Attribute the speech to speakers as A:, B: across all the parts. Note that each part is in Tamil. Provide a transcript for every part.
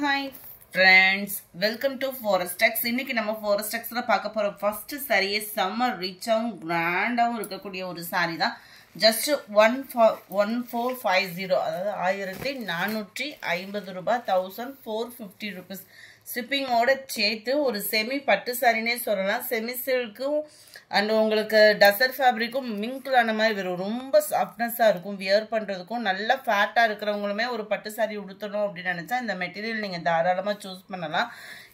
A: Hi friends, welcome to Forex. இன்னைக்கு நம்ம Forex-ல பார்க்க போற first saree செம்ம ரிச்சாவும் கிராண்டாவும் இருக்கக்கூடிய ஒரு saree தான். Just 1450, அதாவது 1450 ரூபாய், 1450 rupees. Shipping ஓட சேர்த்து ஒரு செமி பட்டு சாரினே சொல்லலாம். செமி சில்க்கும் அண்ட் உங்களுக்கு டசர் ஃபேப்ரிக்கும் மிங்க்லான மாதிரி வரும். ரொம்ப சாஃப்ட்னஸாக இருக்கும். வியர் பண்ணுறதுக்கும் நல்லா ஃபேட்டாக இருக்கிறவங்களுமே ஒரு பட்டு சாரி உடுத்தணும் அப்படின்னு நினச்சா இந்த மெட்டீரியல் நீங்கள் தாராளமாக சூஸ் பண்ணலாம்.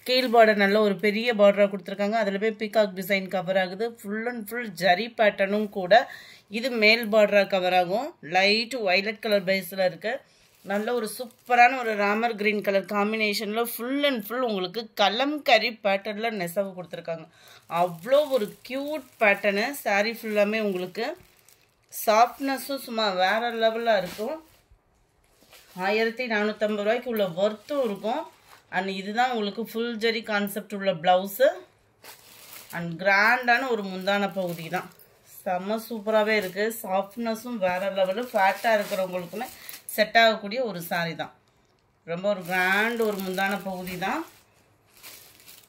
A: கீழ் பார்டர் நல்ல ஒரு பெரிய பார்டராக கொடுத்துருக்காங்க. அதில் போய் பீகாக் டிசைன் கவர் ஆகுது. ஃபுல் அண்ட் ஃபுல் ஜரி பேட்டர்னும் கூட. இது மேல் பார்டராக கவர் ஆகும். லைட் வைலட் கலர் பேஸில் இருக்குது. நல்ல ஒரு சூப்பரான ஒரு ராமர் கிரீன் கலர் காம்பினேஷனில் ஃபுல் அண்ட் ஃபுல் உங்களுக்கு கலம்கரி பேட்டர்னில் நெசவு கொடுத்துருக்காங்க. அவ்வளோ ஒரு க்யூட் பேட்டர்னு. சாரீ ஃபுல்லாமே உங்களுக்கு சாஃப்ட்னஸும் சும்மா வேறு லெவலாக இருக்கும். 1450 ரூபாய்க்கு உள்ள ஒர்த்தும் இருக்கும். அண்ட் இதுதான் உங்களுக்கு ஃபுல் ஜரி கான்செப்ட் உள்ள ப்ளவுஸு அண்ட் கிராண்டான ஒரு முந்தான பகுதி தான். செம்ம சூப்பராகவே இருக்குது. சாஃப்ட்னஸும் வேறு லெவலு. ஃபேட்டாக இருக்கிறவங்களுக்குமே செட் ஆகக்கூடிய ஒரு சாரி தான். ரொம்ப ஒரு கிராண்ட் ஒரு முந்தான பகுதி தான்.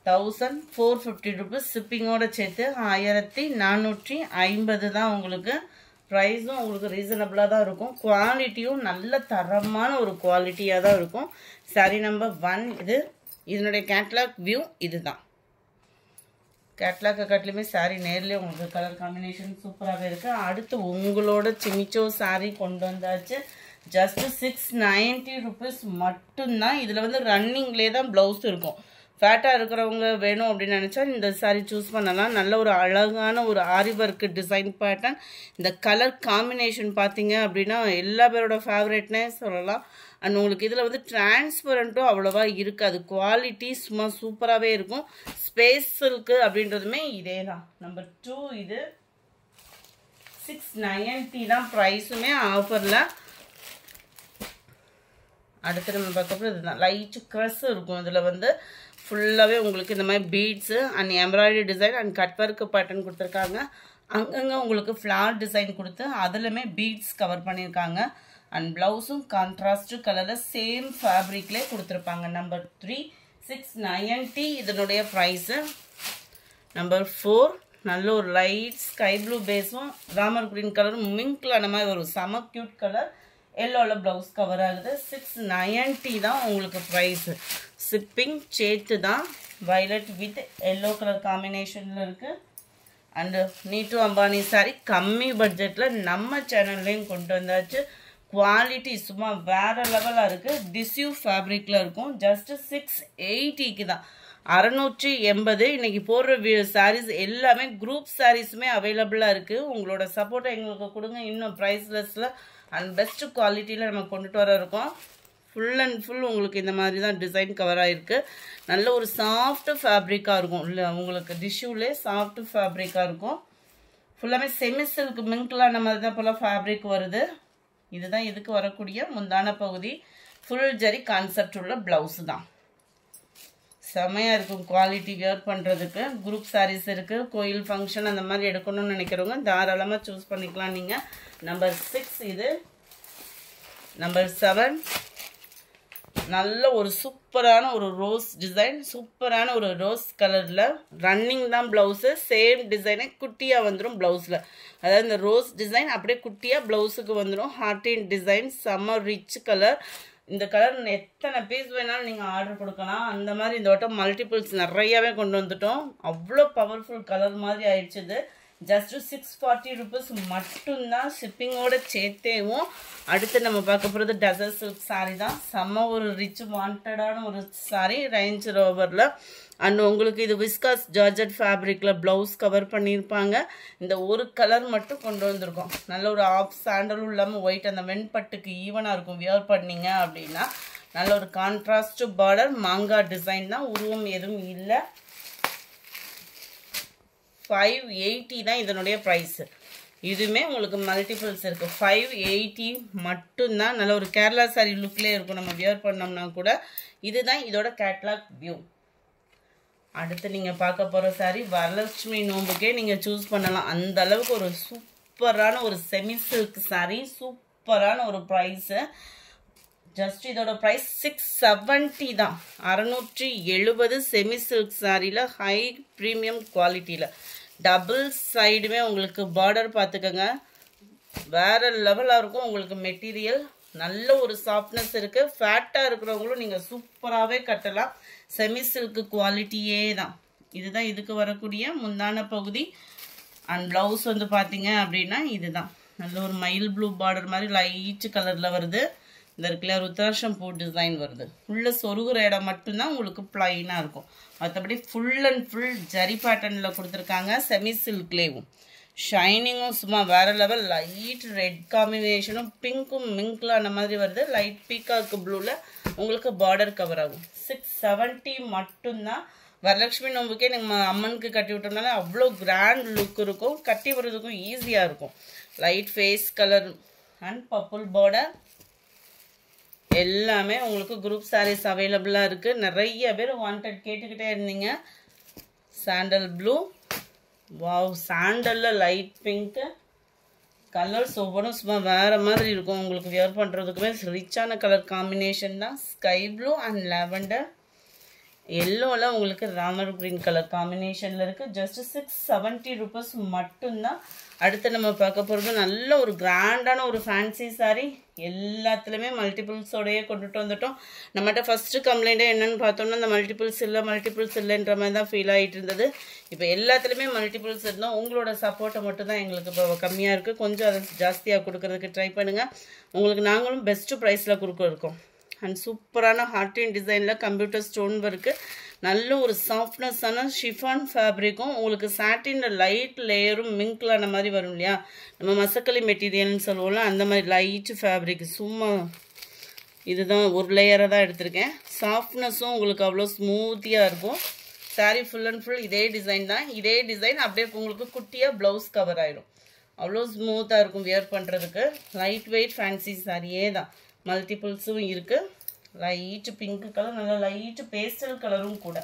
A: 1450 ருபீஸ். ஷிப்பிங்கோட சேர்த்து 1450 தான் உங்களுக்கு. ப்ரைஸும் உங்களுக்கு ரீசனபிளாக தான் இருக்கும். குவாலிட்டியும் நல்ல தரமான ஒரு குவாலிட்டியாக தான் இருக்கும். சாரி நம்பர் 1 இதனுடைய கேட்லாக் வியூ இது தான். கேட்லாக்கை காட்டிலுமே சாரீ நேர்லேயே உங்களுக்கு கலர் காம்பினேஷன் சூப்பராகவே இருக்குது. அடுத்து உங்களோட சிமிச்சோ சாரீ கொண்டு வந்தாச்சு. ஜஸ்ட் 690 ருபீஸ் மட்டும்தான். இதில் வந்து ரன்னிங்லேயே தான் ப்ளவுஸ் இருக்கும். ஃபேட்டாக இருக்கிறவங்க வேணும் அப்படின்னு நினச்சா இந்த சாரீ சூஸ் பண்ணலாம். நல்ல ஒரு அழகான ஒரு ஆரி ஒர்க்கு டிசைன் பேட்டர்ன். இந்த கலர் காம்பினேஷன் பார்த்தீங்க அப்படின்னா எல்லா பேரோட ஃபேவரட்னே சொல்லலாம். அண்ட் உங்களுக்கு இதில் வந்து டிரான்ஸ்பரண்ட்டும் அவ்வளோவா இருக்காது. குவாலிட்டி சும்மா சூப்பராகவே இருக்கும். ஸ்பேஸ் சில்க்கு அப்படின்றதுமே இதே தான். நம்பர் 2 இது 690 தான் ப்ரைஸுமே ஆஃபரில். அடுத்து நம்ம பார்க்கப்போ இதுதான் லைட் க்ரஸ் இருக்கும். இதில் வந்து ஃபுல்லாகவே உங்களுக்கு இந்த மாதிரி beads and embroidery design and cut work pattern கொடுத்துருக்காங்க. அங்கங்கே உங்களுக்கு ஃப்ளார் டிசைன் கொடுத்து அதுலையுமே பீட்ஸ் கவர் பண்ணியிருக்காங்க. அண்ட் ப்ளவுஸும் கான்ட்ராஸ்ட் கலரில் சேம் ஃபேப்ரிக்லேயே கொடுத்துருப்பாங்க. நம்பர் 3 690 இதனுடைய ப்ரைஸு. நம்பர் 4 நல்ல ஒரு லைட் ஸ்கை ப்ளூ பேஸும் ராமர் கிரீன் கலரும் மிங்க்லான மாதிரி ஒரு செம க்யூட் கலர். எல்லோவில் ப்ளவுஸ் கவர் ஆகுது. 690 தான் உங்களுக்கு ப்ரைஸு. ஷிப்பிங் சேர்த்து தான். வைலட் வித் எல்லோ கலர் காம்பினேஷனில் இருக்குது. அண்டு நீட்டு அம்பானி சாரி கம்மி பட்ஜெட்டில் நம்ம சேனல்லையும் கொண்டு வந்தாச்சு. குவாலிட்டி சும்மா வேறு லெவலாக இருக்குது. டிஸ்யூ ஃபேப்ரிக்கில் இருக்கும். ஜஸ்ட்டு 680க்கு தான். 680. இன்றைக்கி போடுற சாரீஸ் எல்லாமே குரூப் சாரீஸுமே அவைலபிளாக இருக்குது. உங்களோட சப்போர்ட்டை எங்களுக்கு கொடுங்க. இன்னும் ப்ரைஸ்லெஸில் அண்ட் பெஸ்ட் குவாலிட்டியில் நம்ம கொண்டுட்டு வர இருக்கோம். ஃபுல் அண்ட் ஃபுல் உங்களுக்கு இந்த மாதிரி தான் டிசைன் கவர் ஆகிருக்கு. நல்ல ஒரு சாஃப்ட் ஃபேப்ரிக்காக இருக்கும். இல்லை உங்களுக்கு டிஷ்யூலே சாஃப்ட் ஃபேப்ரிக்காக இருக்கும். ஃபுல்லாமே செமி சில்க் மிங்க்லான மாதிரி தான் போல் ஃபேப்ரிக் வருது. இதுதான் இதுக்கு வரக்கூடிய முந்தான பகுதி. ஃபுல் ஜரி கான்செப்ட் உள்ள ப்ளவுஸு தான். செமையாக இருக்கும் குவாலிட்டி வியர் பண்ணுறதுக்கு. குரூப் சாரீஸ் இருக்குது. கோயில் ஃபங்க்ஷன் அந்த மாதிரி எடுக்கணும்னு நினைக்கிறவங்க தாராளமாக சூஸ் பண்ணிக்கலாம் நீங்கள். நம்பர் 6 இது. நம்பர் 7 நல்ல ஒரு சூப்பரான ஒரு ரோஸ் டிசைன். சூப்பரான ஒரு ரோஸ் கலரில் ரன்னிங் தான் ப்ளவுஸு. சேம் டிசைனே குட்டியாக வந்துடும் ப்ளவுஸில். அதாவது இந்த ரோஸ் டிசைன் அப்படியே குட்டியாக ப்ளவுஸுக்கு வந்துடும். ஹார்டின் டிசைன் செம்ம ரிச் கலர். இந்த கலர் எத்தனை பீஸ் வேணாலும் நீங்கள் ஆர்டர் கொடுக்கலாம். அந்த மாதிரி இந்த வட்டம் மல்டிபிள்ஸ் நிறையாவே கொண்டு வந்துட்டோம். அவ்வளோ பவர்ஃபுல் கலர் மாதிரி ஆயிடுச்சு. இது ஜஸ்ட்டு 640 ருபீஸ் மட்டும்தான். ஷிப்பிங்கோட சேர்த்தேவும். அடுத்து நம்ம பார்க்க போகிறது டசர் சில்க் சாரீ தான். செம்ம ஒரு ரிச் வாண்டடான ஒரு சாரீ ரேஞ்ச் ரோவரில். அண்ட் உங்களுக்கு இது விஸ்காஸ் ஜார்ஜட் ஃபேப்ரிக்கில் ப்ளவுஸ் கவர் பண்ணியிருப்பாங்க. இந்த ஒரு கலர் மட்டும் கொண்டு வந்திருக்கோம். நல்ல ஒரு ஆஃப் சாண்டலும் இல்லாமல் ஒயிட் அந்த வெண்பட்டுக்கு ஈவனாக இருக்கும். வியர் பண்ணிங்க அப்படின்னா நல்ல ஒரு கான்ட்ராஸ்ட் பார்டர். மாங்கா டிசைன் தான். உருவம் எதுவும் இல்லை. 580 தான் இதனுடைய ப்ரைஸு. இதுவுமே உங்களுக்கு மல்டிபிள்ஸ் இருக்குது. 580 மட்டும்தான். நல்ல ஒரு கேரளா சாரி லுக்லேயே இருக்கும் நம்ம வியர் பண்ணோம்னா கூட. இதுதான் இதோட கேட்லாக் வியூ. அடுத்து நீங்கள் பார்க்க போகிற சாரி வரலட்சுமி நோம்புக்கே நீங்கள் சூஸ் பண்ணலாம். அந்த அளவுக்கு ஒரு சூப்பரான ஒரு செமி சில்க் சாரி. சூப்பரான ஒரு ப்ரைஸு. ஜஸ்ட் இதோட ப்ரைஸ் 670 தான். 670 செமி சில்க் சாரியில் ஹை ப்ரீமியம் குவாலிட்டியில் டபுள் சைடுமே உங்களுக்கு பார்டர் பார்த்துக்கோங்க, வேறு லெவலாக இருக்கும். உங்களுக்கு மெட்டீரியல் நல்ல ஒரு சாஃப்ட்னஸ் இருக்குது. ஃபேட்டாக இருக்கிறவங்களும் நீங்கள் சூப்பராகவே கட்டலாம். செமி சில்க் குவாலிட்டியே தான். இதுதான் இதுக்கு வரக்கூடிய முந்தான பகுதி. அண்ட் ப்ளவுஸ் வந்து பார்த்தீங்க அப்படின்னா இதுதான் நல்ல ஒரு மயில் ப்ளூ பார்டர் மாதிரி லைட் கலரில் வருது. இந்த இருக்குல்ல ருத்ராட்சம் பூ டிசைன் வருது. உள்ள சொருகுற இடம் மட்டும்தான் உங்களுக்கு பிளைனாக இருக்கும். மற்றபடி ஃபுல் அண்ட் ஃபுல் ஜரி பேட்டர்னில் கொடுத்துருக்காங்க. செமி சில்க்லேயும் ஷைனிங்கும் சும்மா வேறு லெவல். லைட் ரெட் காம்பினேஷனும் பிங்க்கும் மிங்க்லாம் அந்த மாதிரி வருது. லைட் பீக்காக்கு ப்ளூவில் உங்களுக்கு பார்டர் கவர் ஆகும். 670 மட்டும்தான். வரலட்சுமி நோம்புக்கே நம்ம அம்மனுக்கு கட்டி விட்டோம்னால அவ்வளோ கிராண்ட் லுக் இருக்கும். கட்டி விடுறதுக்கும் ஈஸியாக இருக்கும். லைட் ஃபேஸ் கலர் அண்ட் பர்பிள் பார்டர் எல்லாமே உங்களுக்கு குரூப் சாரீஸ் அவைலபிளாக இருக்குது. நிறைய பேர் வாண்டட் கேட்டுக்கிட்டே இருந்தீங்க. சாண்டல் ப்ளூ, வாவ் சாண்டலில் லைட் பிங்க்கு கலர்ஸ் ஒவ்வொன்றும் சும்மா வேறு மாதிரி இருக்கும். உங்களுக்கு வியர் பண்ணுறதுக்குமே ரிச்சான கலர் காம்பினேஷன் தான். ஸ்கை ப்ளூ அண்ட் லாவெண்டர் எல்லோவில் உங்களுக்கு ராமர் க்ரீன் கலர் காம்பினேஷனில் இருக்குது. ஜஸ்ட் 670 ருபீஸ் மட்டும்தான். அடுத்து நம்ம பார்க்க போகிறது நல்ல ஒரு கிராண்டான ஒரு ஃபேன்சி சாரீ. எல்லாத்துலேயுமே மல்டிபிள்ஸோடையே கொண்டுட்டு வந்துட்டோம். நம்மகிட்ட ஃபஸ்ட்டு கம்ப்ளைண்ட்டே என்னென்னு பார்த்தோம்னா இந்த மல்டிபிள்ஸ் இல்லைன்ற மாதிரி தான் ஃபீல் ஆகிட்டு இருந்தது. இப்போ எல்லாத்துலேயுமே மல்டிபிள்ஸ் இருந்தோம். உங்களோட சப்போர்ட்டை மட்டும் தான் எங்களுக்கு இப்போ கம்மியாக இருக்குது. கொஞ்சம் அதை ஜாஸ்தியாக கொடுக்கறதுக்கு ட்ரை பண்ணுங்கள். உங்களுக்கு நாங்களும் பெஸ்ட்டு ப்ரைஸில் கொடுக்க இருக்கோம். அண்ட் சூப்பரான ஹார்டின் டிசைனில் கம்ப்யூட்டர் ஸ்டோன் ஒர்க்கு, நல்ல ஒரு சாஃப்ட்னஸான ஷிஃபான் ஃபேப்ரிக்கும் உங்களுக்கு சாட்டினில் லைட் லேயரும் மிங்க்ல அந்த மாதிரி வரும் இல்லையா, நம்ம மசக்களி மெட்டீரியல்னு சொல்லுவோம்ல அந்த மாதிரி லைட் ஃபேப்ரிக். சும்மா இதுதான் ஒரு லேயரை தான் எடுத்திருக்கேன். சாஃப்ட்னஸும் உங்களுக்கு அவ்வளோ ஸ்மூத்தியாக இருக்கும். சாரீ ஃபுல் அண்ட் ஃபுல் இதே டிசைன் தான். இதே டிசைன் அப்படியே உங்களுக்கு குட்டியாக ப்ளவுஸ் கவர் ஆகிடும். அவ்வளோ ஸ்மூத்தாக இருக்கும் வியர் பண்ணுறதுக்கு. லைட் வெயிட் ஃபேன்சி சாரியே தான். மல்டிபிள்ஸும் இருக்குது. லைட் பிங்க் கலர், நல்லா லைட் பேஸ்டல் கலரும் கூட.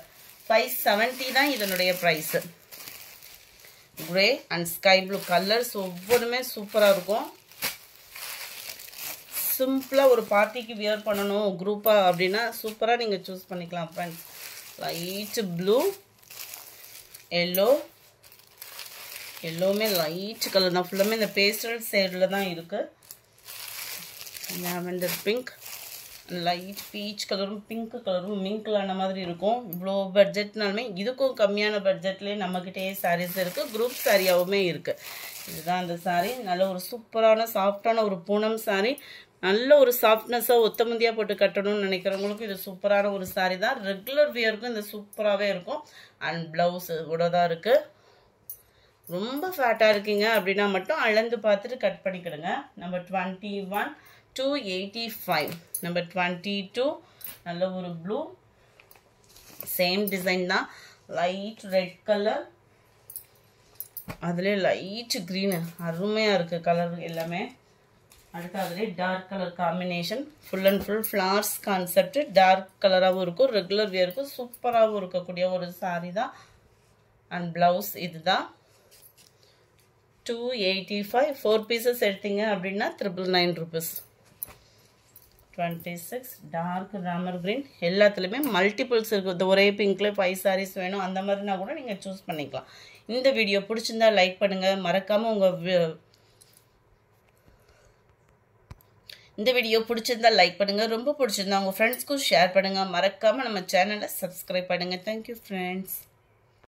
A: 570 தான் இதனுடைய price. Grey and sky blue colours ஒவ்வொன்றுமே சூப்பராக இருக்கும். சிம்பிளாக ஒரு பார்ட்டிக்கு வியர் பண்ணணும் குரூப்பாக அப்படின்னா சூப்பராக நீங்கள் சூஸ் பண்ணிக்கலாம் ஃப்ரெண்ட்ஸ். லைட் ப்ளூ, எல்லோ, எல்லோவுமே லைட் கலர் தான். ஃபுல்லாமே இந்த பேஸ்டல் ஷேடில் தான் இருக்குது. லாவெண்டர் பிங்க், லைட் பீச் கலரும் பிங்க் கலரும் மிங்க்லான மாதிரி இருக்கும். இவ்வளோ பட்ஜெட்னாலுமே இதுக்கும் கம்மியான பட்ஜெட்லேயே நம்மக்கிட்டே சாரீஸ் இருக்குது. குரூப் சாரியாகவுமே இருக்குது. இதுதான் அந்த சாரீ. நல்ல ஒரு சூப்பரான சாஃப்டான ஒரு பூனம் சாரீ. நல்ல ஒரு சாஃப்ட்னஸாக ஒத்தமுந்தியாக போட்டு கட்டணும்னு நினைக்கிறவங்களுக்கும் இது சூப்பரான ஒரு சாரீ தான். ரெகுலர் வியருக்கும் இந்த சூப்பராகவே இருக்கும். அண்ட் ப்ளவுஸு கூட தான் இருக்குது. ரொம்ப ஃபேட்டாக இருக்கீங்க அப்படின்னா மட்டும் அளந்து பார்த்துட்டு கட் பண்ணிக்கிடுங்க. நம்பர் 21 285, நம்பர் 22 நல்ல ஒரு ப்ளூ, சேம் டிசைன் தான். லைட் ரெட் கலர், அதுலேயே லைட் க்ரீனு அருமையாக இருக்குது கலர் எல்லாமே. அடுத்து அதுலேயே dark colour combination. Full and full flowers concept. Dark கலராகவும் இருக்கும், ரெகுலர் வியருக்கும் சூப்பராகவும் இருக்கக்கூடிய ஒரு சாரீ தான். அண்ட் ப்ளவுஸ் இது தான். 285, 4 பீசஸ் எடுத்தீங்க அப்படின்னா 999 ருபீஸ். 26 டார்க் ராமர் கிரீன். எல்லாத்துலேயுமே மல்டிபிள்ஸ் இருக்குது. ஒரே பிங்க்லேயே 5 சாரீஸ் வேணும் அந்த மாதிரினா கூட நீங்கள் சூஸ் பண்ணிக்கலாம். இந்த வீடியோ பிடிச்சிருந்தா லைக் பண்ணுங்கள். மறக்காமல் இந்த வீடியோ பிடிச்சிருந்தா லைக் பண்ணுங்கள். ரொம்ப பிடிச்சிருந்தா உங்கள் ஃப்ரெண்ட்ஸ்க்கும் ஷேர் பண்ணுங்கள். மறக்காமல் நம்ம சேனலை சப்ஸ்கிரைப் பண்ணுங்கள். Thank you friends.